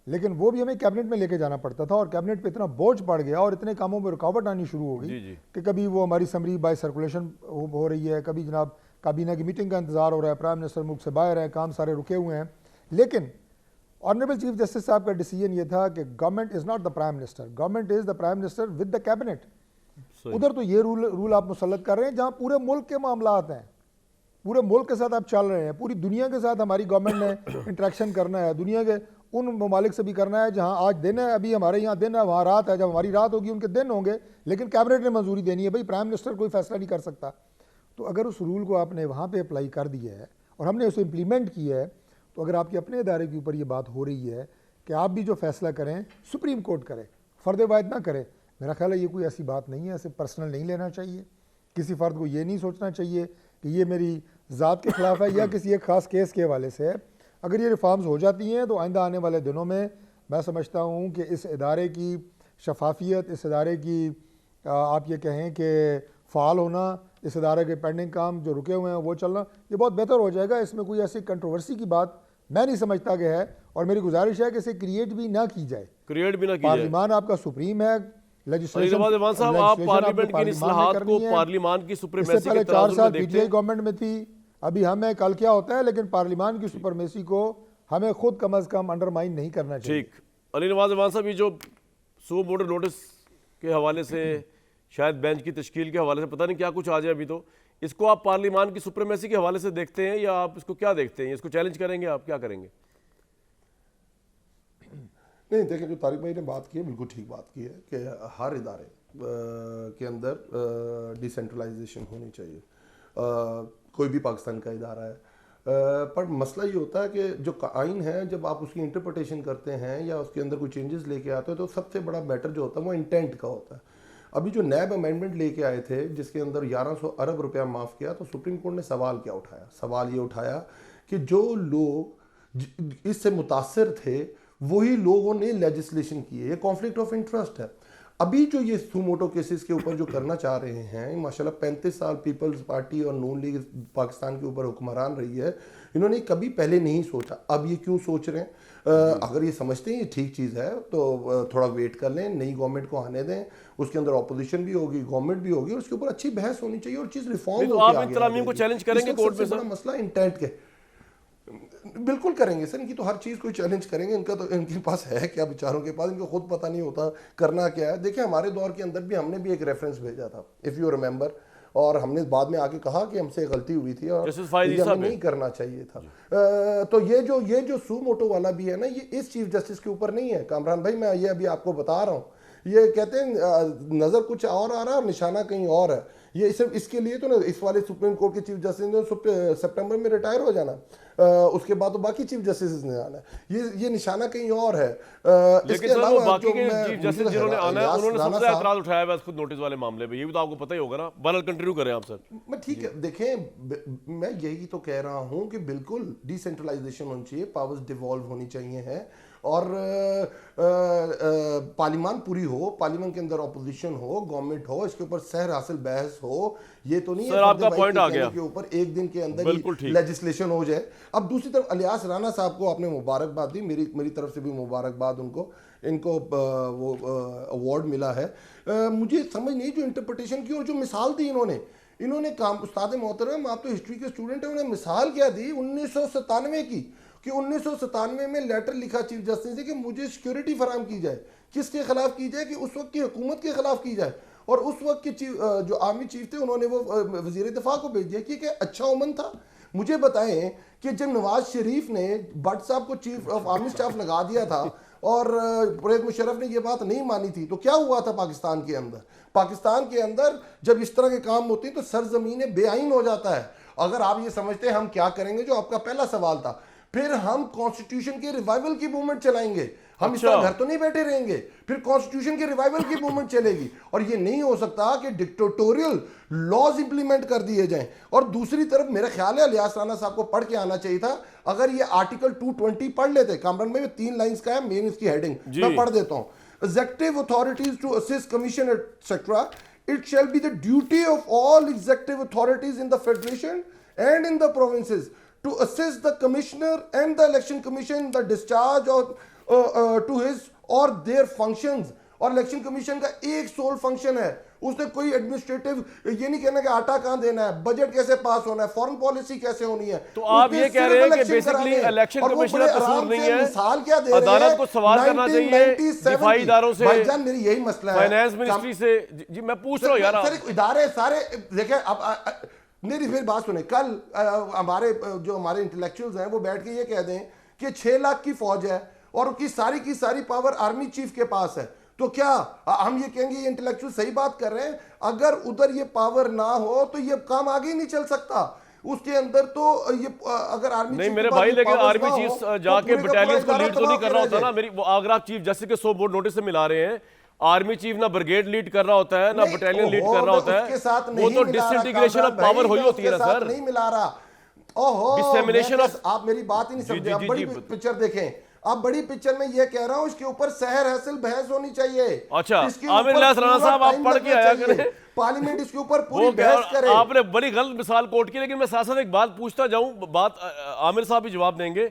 लेकिन वो भी हमें कैबिनेट में लेके जाना पड़ता था, और कैबिनेट पे इतना बोझ पड़ गया और इतने कामों में रुकावट आनी शुरू हो गई कि कभी वो हमारी समरी बाय सर्कुलेशन हो रही है, कभी जनाब काबीना की मीटिंग का इंतजार हो रहा है, प्राइम मिनिस्टर मुल्क से बाहर है, काम सारे रुके हुए हैं। लेकिन ऑनरेबल चीफ जस्टिस साहब का डिसीजन ये था कि government is not the prime minister, government is the prime minister with the cabinet. उधर तो ये रूल आप मुसल्लत कर रहे हैं जहाँ पूरे मुल्क के मामलात हैं, पूरे मुल्क के साथ आप चल रहे हैं, पूरी दुनिया के साथ हमारी गवर्नमेंट ने इंटरेक्शन करना है, दुनिया के उन ममालिक से भी करना है जहाँ आज दिन है, अभी हमारे यहाँ दिन है, वहाँ रात है, जब हमारी रात होगी उनके दिन होंगे, लेकिन कैबिनेट ने मंजूरी देनी है। भाई प्राइम मिनिस्टर कोई फैसला नहीं कर सकता। तो अगर उस रूल को आपने वहाँ पे अप्लाई कर दिया है और हमने उसे इम्प्लीमेंट किया है, तो अगर आपके अपने इदारे के ऊपर ये बात हो रही है कि आप भी जो फैसला करें सुप्रीम कोर्ट करे, फ़र्द वाहिद ना करे, मेरा ख्याल है ये कोई ऐसी बात नहीं है, ऐसे पर्सनल नहीं लेना चाहिए। किसी फ़र्द को ये नहीं सोचना चाहिए कि ये मेरी ज़ात के ख़िलाफ़ है या किसी एक ख़ास केस के हवाले से है। अगर ये रिफॉर्म्स हो जाती हैं तो आइंदा आने वाले दिनों में मैं समझता हूँ कि इस इदारे की शफाफियत, इस इदारे की आप ये कहें कि फ़ाल होना, इस इदारे के पेंडिंग काम जो रुके हुए हैं वो चलना, ये बहुत बेहतर हो जाएगा। इसमें कोई ऐसी कंट्रोवर्सी की बात मैं नहीं समझता कि है, और मेरी गुजारिश है कि इसे क्रिएट भी ना की जाए। पार्लियामान आपका सुप्रीम है, लेजिस्लेशन आप पार्लियामेंट की इस्लाहात को पार्लियामान की सुप्रीमेसी के 4 साल पीटीआई गवर्नमेंट में थी, अभी हमें कल क्या होता है, लेकिन पार्लियामान की सुपरमेसी को हमें खुद कम अज कम अंडरमाइन नहीं करना चाहिए। ठीक, अली नवाज ईमान साहब, ये जो सुप्रीम कोर्ट नोटिस के हवाले से, शायद बेंच की तश्कील के हवाले से, पता नहीं क्या कुछ आ जाए, अभी तो इसको आप पार्लिमान की सुप्रीमेसी के हवाले से देखते हैं या आप इसको क्या देखते हैं? इसको चैलेंज करेंगे, आप क्या करेंगे? नहीं, देखिए जो तारिक भाई ने बात की है बिल्कुल ठीक बात की है कि हर इदारे के अंदर डिसेंट्रलाइजेशन होनी चाहिए। कोई भी पाकिस्तान का इदारा है, पर मसला ये होता है कि जो आइन है जब आप उसकी इंटरप्रटेशन करते हैं या उसके अंदर कोई चेंजेस लेके आते हो तो सबसे बड़ा मैटर जो होता है वो इंटेंट का होता है। अभी जो नैब अमेंडमेंट लेके आए थे जिसके अंदर 1100 अरब रुपया माफ़ किया, तो सुप्रीम कोर्ट ने सवाल क्या उठाया? सवाल ये उठाया कि जो लोग इससे मुतासर थे वही लोगों ने लेजिस्लेशन की है, ये कॉन्फ्लिक्ट ऑफ इंटरेस्ट है। अभी जो ये सुमोटो केसेस के ऊपर जो करना चाह रहे हैं, माशाल्लाह 35 साल पीपल्स पार्टी और नून लीग पाकिस्तान के ऊपर हुक्मरान रही है, इन्होंने कभी पहले नहीं सोचा। अब ये क्यों सोच रहे हैं? अगर ये समझते हैं ये ठीक चीज़ है तो थोड़ा वेट कर लें, नई गवर्नमेंट को आने दें, उसके अंदर ऑपोजिशन भी होगी, गवर्नमेंट भी होगी, उसके ऊपर अच्छी बहस होनी चाहिए और चीज़ रिफॉर्म तो आप इन तरामीम को चैलेंज करेंगे कोर्ट में? बड़ा मसला इंटेंट के बिल्कुल करेंगे सर, इनकी तो हर चीज़ को चैलेंज करेंगे। इनका तो इनके पास है क्या, बेचारों के पास, इनको खुद पता नहीं होता करना क्या है। देखिए हमारे दौर के अंदर भी हमने भी एक रेफरेंस भेजा था, इफ़ यू रिमेंबर, और हमने बाद में आके कहा कि हमसे गलती हुई थी और ये हमें नहीं करना चाहिए था। तो ये जो सू मोटो वाला भी है ना, ये इस चीफ जस्टिस के ऊपर नहीं है कामरान भाई, मैं ये अभी आपको बता रहा हूँ। ये कहते हैं नज़र कुछ और आ रहा है और निशाना कहीं और है। ये सिर्फ इसके लिए तो ना इस वाले सुप्रीम कोर्ट के चीफ जस्टिस ने सितंबर में रिटायर हो जाना, उसके बाद तो बाकी चीफ जस्टिस ने आना है, ये निशाना कहीं और है। लेकिन सर वो बाकी के चीफ जस्टिस जिन्होंने आना है उन्होंने सबसे एतराज उठाया है खुद नोटिस वाले मामले पे, ये भी तो आपको पता ही होगा ना। बहरहाल कंटिन्यू करें आप सर। ठीक है, देखें मैं यही तो कह रहा हूँ कि बिल्कुल डिसेंट्रलाइजेशन होनी चाहिए, पावर्स डिवॉल्व होनी चाहिए हैं और पार्लियामान पूरी हो, पार्लियामान के अंदर अपोजिशन हो, गवर्नमेंट हो, इसके ऊपर सहर हासिल बहस हो। ये तो नहीं सर आपका पॉइंट आ गया के ऊपर एक दिन के अंदर ही लेजिस्लेशन हो जाए। अब दूसरी तरफ इलियास राना साहब को आपने मुबारकबाद दी, मेरी तरफ से भी मुबारकबाद उनको, इनको वो अवार्ड मिला है। मुझे समझ नहीं जो इंटरप्रिटेशन की और जो मिसाल दी इन्होंने काम, उस्ताद मोहतरम आप तो हिस्ट्री के स्टूडेंट हैं, उन्होंने मिसाल क्या दी 1997 की, कि 1997 में लेटर लिखा चीफ जस्टिस ने कि मुझे सिक्योरिटी फराम की जाए। किसके खिलाफ की जाए? कि उस वक्त की हुकूमत के खिलाफ की जाए। और उस वक्त के जो आर्मी चीफ थे उन्होंने वो वजीर दिफा को भेज दिया कि अच्छा ओमन था। मुझे बताएं कि जब नवाज शरीफ ने भट्ट साहब को चीफ ऑफ आर्मी स्टाफ लगा दिया था और परवेज मुशर्रफ ने ये बात नहीं मानी थी, तो क्या हुआ था पाकिस्तान के अंदर? पाकिस्तान के अंदर जब इस तरह के काम होते हैं तो सरजमीन बेआइन हो जाता है। अगर आप ये समझते हैं हम क्या करेंगे, जो आपका पहला सवाल था, फिर हम कॉन्स्टिट्यूशन के रिवाइवल की मूवमेंट चलाएंगे। हम इस तरह घर तो नहीं बैठे रहेंगे, फिर कॉन्स्टिट्यूशन के रिवाइवल की मूवमेंट चलेगी। और ये नहीं हो सकता कि डिक्टेटोरियल लॉज इंप्लीमेंट कर दिए जाएं। और दूसरी तरफ मेरा ख्याल है इलियास राना साहब को पढ़ के आना चाहिए था। अगर ये आर्टिकल 220 पढ़ लेते, कामरान में 3 लाइंस का है, मेन इसकी हेडिंग मैं पढ़ देता हूं। Executive authorities to assist commission etc. It shall be the duty of all executive authorities in the federation and in the provinces to assist the commissioner and the election commission in the discharge of to his or their functions। और इलेक्शन कमीशन का एक सोल फंक्शन है, उसने कोई एडमिनिस्ट्रेटिव ये नहीं कहना कि आटा कहां देना है, बजट कैसे पास होना है, फॉरेन पॉलिसी कैसे होनी है। तो आप ये कह रहे हैं कि बेसिकली इलेक्शन कमीशन का कसूर नहीं है, मिसाल क्या दे रहे हैं, अदालत को सवाल करना चाहिए दिफाई इदारों से, भाईजान मेरी यही मसला है, फाइनेंस मिनिस्ट्री से। जी मैं पूछ रहा हूं यार, सर इदारे सारे देखें। अब मेरी फिर बात सुने, कल हमारे इंटेलेक्चुअल्स हैं वो बैठ के ये कह दें कि 6 लाख की फौज है और उसकी की सारी पावर आर्मी चीफ के पास है, तो क्या हम ये कहेंगे ये इंटेलेक्चुअल सही बात कर रहे हैं? अगर उधर ये पावर ना हो तो ये काम आगे ही नहीं चल सकता। उसके अंदर तो ये अगर आर्मी नहीं मेरे भाई, लेकिन आर्मी चीफ जाके बटालियंस को लीड तो नहीं कर रहा होता ना। मेरी अगर आप चीफ जस्टिस के 100 बोर्ड नोटिस से मिला रहे हैं, आर्मी चीफ ना ब्रिगेड लीड कर रहा होता है ना बटालियन लीड कर रहा होता है, वो तो डिसइंटीग्रेशन ऑफ पावर हुई होती है ना सर, नहीं मिला रहा। ओहो, डिसेमिनेशन ऑफ। आप मेरी बात ही नहीं समझे। आप बड़ी पिक्चर देखें, आप बड़ी पिक्चर में ये कह रहा हूं, इसके ऊपर सहर हासिल बहस होनी चाहिए। अच्छा आमिर इलियास राना साहब आप पढ़ के आया करें, पार्लियामेंट इसके ऊपर पूरी बहस करे। आपने बड़ी गलत मिसाल कोट की, लेकिन मैं साथ साथ एक बात पूछता जाऊं, बात आमिर साहब भी जवाब देंगे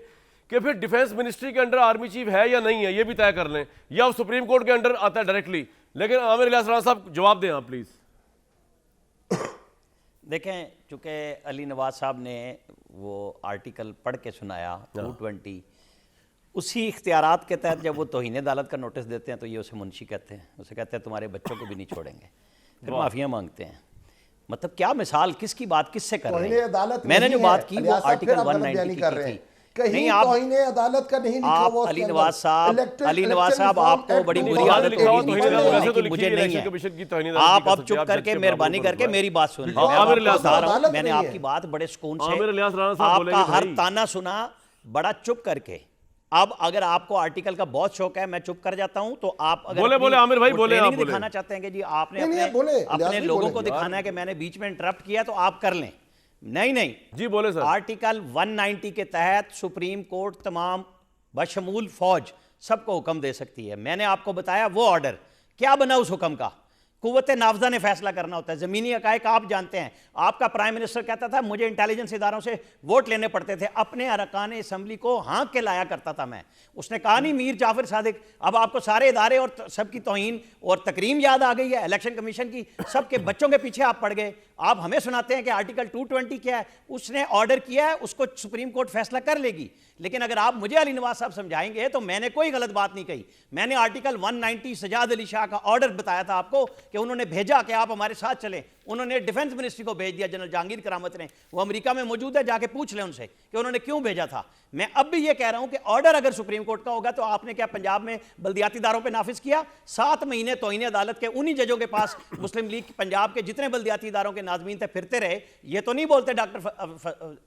कि फिर डिफेंस मिनिस्ट्री के अंडर आर्मी चीफ है या नहीं है, ये भी तय कर लें, या सुप्रीम कोर्ट के अंडर आता है डायरेक्टली। लेकिन आमिर इलियास राना साहब जवाब दें आप प्लीज। देखें, चूंकि अली नवाज साहब ने वो आर्टिकल पढ़ के सुनाया 220, उसी इख्तियारात के तहत जब वो तौहीन अदालत का नोटिस देते हैं तो ये उसे मुंशी कहते हैं, उसे कहते हैं तुम्हारे बच्चों को भी नहीं छोड़ेंगे, फिर माफ़िया मांगते हैं। मतलब क्या मिसाल, किसकी बात किससे कर रहे तौहीन हैं? अदालत मैंने नहीं जो बात है। की वो अलियास साहब, आर्टिकल फिर आप गलत 190 बयानी की कर रहे थी। हैं। कहीं नहीं, आप तौहीन अदालत का नहीं लिखा आप हुआ उसके अली अंदर। नवाज साहब, Elected- अली नवाज Election साहब, Reform आपको Act बड़ी बुरी 2018 आदत लिखा हुआ होगी, तौहीन बोलने अदालत, वैसे तो की लिखी मुझे है नहीं इलेक्शन है। कमीशन की तौहीन आप अदालत अब की चुप कसम से, करके आप जज के मेहरबानी बराबर करके हुआ है। मेरी बात सुन। बिकॉज़ मैं आमिर आपको इलियास बता रहा हूं, अदालत मैंने नहीं है। आपकी बात बड़े सुकून से, आमिर इलियास राणा साहब आपका बोलेंगे हर भाई। ताना सुना बड़ा चुप करके। अब अगर आपको आर्टिकल का बहुत शौक है, मैं चुप कर जाता हूं, तो आप अगर बोले, अपनी बोले, आमिर भाई, वो बोले, ट्रेनिंग आप बोले। दिखाना चाहते हैं कि जी आपने नहीं, अपने बोले, इलियास अपने भाई लोगों बोले। को दिखाना है कि मैंने बीच में इंटरप्ट किया, तो आप कर लें। नहीं, जी बोले सर। आर्टिकल 190 के तहत सुप्रीम कोर्ट तमाम बशमूल फौज सबको हुक्म दे सकती है। मैंने आपको बताया वो ऑर्डर क्या बना, उस हुक्म का कुव्वत नाफजा ने फैसला करना होता है। जमीनी हकायक आप जानते हैं। आपका प्राइम मिनिस्टर कहता था मुझे इंटेलिजेंस इदारों से वोट लेने पड़ते थे, अपने अरकान असम्बली को हाँक के लाया करता था मैं। उसने कहा नहीं मीर जाफर सादिक, अब आपको सारे इदारे और सबकी तौहीन और तकरीम याद आ गई है, इलेक्शन कमीशन की, सबके बच्चों के पीछे आप पड़ गए। आप हमें सुनाते हैं कि आर्टिकल 220 क्या है, उसने ऑर्डर किया है, उसको सुप्रीम कोर्ट फैसला कर लेगी। लेकिन अगर आप मुझे अली नवाज साहब समझाएंगे तो मैंने कोई गलत बात नहीं कही। मैंने आर्टिकल 190 सजाद अली शाह का ऑर्डर बताया था आपको कि उन्होंने भेजा कि आप हमारे साथ चलें। उन्होंने डिफेंस मिनिस्ट्री को भेज दिया, जनरल जहांगीर करामत ने, वो अमेरिका में मौजूद है, जाके पूछ लें उनसे कि उन्होंने क्यों भेजा था। मैं अब भी ये कह रहा हूं कि ऑर्डर अगर सुप्रीम कोर्ट का होगा तो आपने क्या पंजाब में बल्दियाती इदारों पे नाफिज किया? 7 महीने तौहीन अदालत के उन्हीं जजों के पास मुस्लिम लीग पंजाब के जितने बल्दियाती इदारों के नाजमीन थे फिरते रहे। ये तो नहीं बोलते डॉक्टर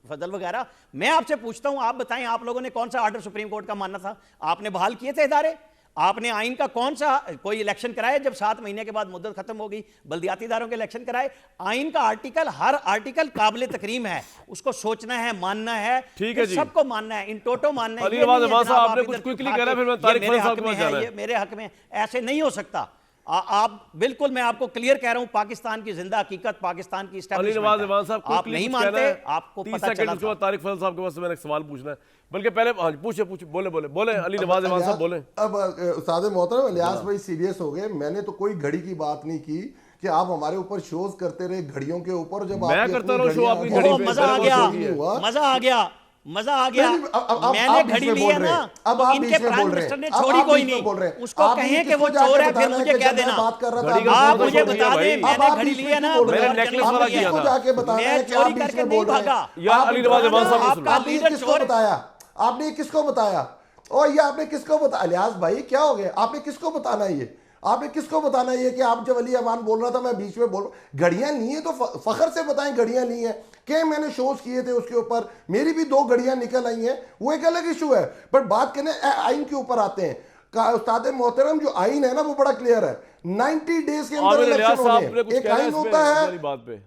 फजल वगैरह। मैं आपसे पूछता हूं, आप बताएं, आप लोगों ने कौन सा ऑर्डर सुप्रीम कोर्ट का मानना था? आपने बहाल किए थे इदारे? आपने आइन का कौन सा कोई इलेक्शन कराए जब 7 महीने के बाद मुद्दत खत्म हो गई? बल्दियाती इदारों के इलेक्शन कराए? आइन का आर्टिकल, हर आर्टिकल काबिल तकरीम है, उसको सोचना है, मानना है, ठीक है फिर जी। सबको मानना है, इन टोटो मानना है। अली ये नवाज नहीं है अब्बास जनाब, साहब, आप आपने कुछ इधर क्विकली उठा कह रहे हैं, के, फिर मैं ये तारिक मेरे फजल हक साहब में को जाना है, है। ये मेरे हक में, ऐसे नहीं हो सकता। आप बिल्कुल, मैं आपको क्लियर कह रहा हूं, पाकिस्तान की जिंदा हकीकत, पाकिस्तान की अली नवाज अब्बास साहब आप quickly नहीं कुछ कहना मानते, है? आपको 30 पता सेकंड, चला उसके बाद था। तारिक फजल साहब के पास से मैंने एक सवाल पूछना है, बल्कि पहले हाँ जी, पूछे बोले बोले अली नवाज अब्बास साहब बोले। अब उस्ताद मोहतरम इलियास भाई सीरियस हो गए। मैंने तो कोई घड़ी की बात नहीं की कि आप हमारे ऊपर शोज करते रहे घड़ियों के ऊपर। जब मैं आपकी करता अपनी रहूं शो घड़ियां आपकी आ घड़ी गई, पे, मजा आ मेरे गया, पास नहीं हुआ। मजा आ गया, मजा आ गया। नहीं, अब मैंने आप बीच घड़ी में ली बोल है रहे ना, हैं। अब तो आप इनके बीच में प्राइम बोल रहे मिनिस्टर ने हैं। अब छोड़ी आप कोई बीच में बोल रहे नहीं। हैं। उसको आप कहें कि किसको वो जाके चोर है, बताना फिर है मुझे कि कह जब मैं देना। बात कर रहा था, घड़ी का आप तो मुझे छोड़ दिया बता भाई। दें, अब मैंने आप घड़ी बीच ली में है ना, क्यों बोल रहे हैं? मैंने necklace आपने वाला किया किसको था। जाके बताना मैं है कि चोरी आप बीच करके में नहीं बोल रहे हैं? भागा। या आप अली नवाज अब्बास साहब को आपका आपने ये लीडर किसको चोर है। बताया? आपने ये किसको बताया? और ये आपने किसको बताया? इलियास भाई क्या हो गया? आपने किसको बताना है ये? आपने किसको बताना है ये कि आप जब अली अमान बोल रहा था मैं बीच में बोल, घड़ियां नहीं है तो फखर से बताएं घड़ियां नहीं है। क्या मैंने शोज किए थे उसके ऊपर, मेरी भी 2 घड़ियां निकल आई हैं, वो एक अलग इशू है। बट बात करने आइन के ऊपर आते हैं। उस्ताद मोहतरम, जो आइन है ना वो बड़ा क्लियर है। 90 डेज के अंदर आमिर इलियास इलेक्शन साहब ने होने, कुछ एक कहना है आइन इसमें, होता है। सारी बात पे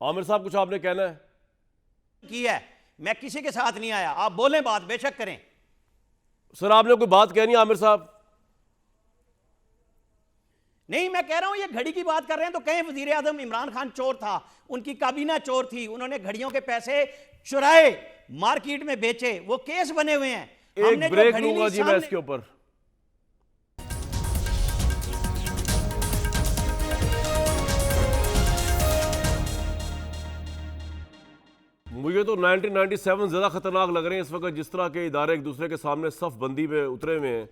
आमिर साहब कुछ आपने कहना है? की है, मैं किसी के साथ नहीं आया। आप बोलें, बात बेशक करें। सर आपने कोई बात कहनी है आमिर साहब? नहीं, मैं कह रहा हूं ये घड़ी की बात कर रहे हैं तो कहें वजीर आजम इमरान खान चोर था, उनकी काबीना चोर थी, उन्होंने घड़ियों के पैसे चुराए, मार्केट में बेचे, वो केस बने हुए हैं। हमने एक जो ब्रेक घड़ी ली लूंगा जी मैं सामने- इसके ऊपर। मुझे तो 1997 ज़्यादा खतरनाक लग रहे हैं इस वक्त, जिस तरह के इदारे एक दूसरे के सामने सफ बंदी में उतरे हुए हैं,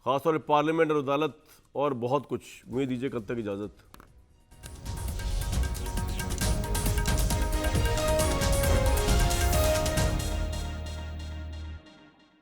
खासतौर पर पार्लियामेंट और अदालत और बहुत कुछ। मुझे दीजिए कब तक इजाज़त।